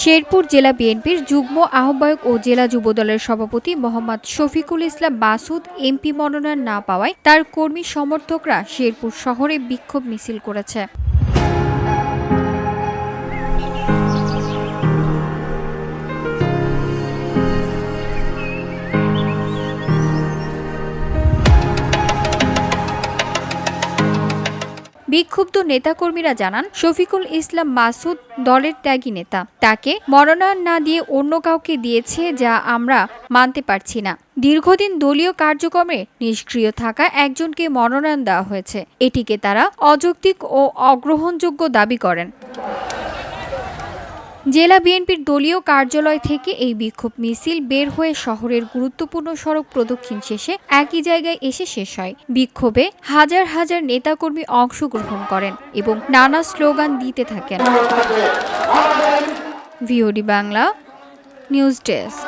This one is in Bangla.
শেরপুর জেলা বিএনপির যুগ্ম আহ্বায়ক ও জেলা যুবদলের সভাপতি মোহাম্মদ শফিকুল ইসলাম মাসুদ এমপি মনোনয়ন না পাওয়ায় তার কর্মী সমর্থকরা শেরপুর শহরে বিক্ষোভ মিছিল করেছে। বিক্ষুব্ধ নেতাকর্মীরা জানান, শফিকুল ইসলাম মাসুদ দলের ত্যাগী নেতা। তাকে মনোনয়ন না দিয়ে অন্য কাউকে দিয়েছে, যা আমরা মানতে পারছি না। দীর্ঘদিন দলীয় কার্যক্রমে নিষ্ক্রিয় থাকা একজনকে মনোনয়ন দেওয়া হয়েছে, এটিকে তারা অযৌক্তিক ও অগ্রহণযোগ্য দাবি করেন। জেলা বিএনপির দলীয় কার্যালয় থেকে এই বিক্ষোভ মিছিল বের হয়ে শহরের গুরুত্বপূর্ণ সড়ক প্রদক্ষিণ শেষে একই জায়গায় এসে শেষ হয়। বিক্ষোভে হাজার হাজার নেতাকর্মী অংশগ্রহণ করেন এবং নানা স্লোগান দিতে থাকেন। VOD Bangla news desk.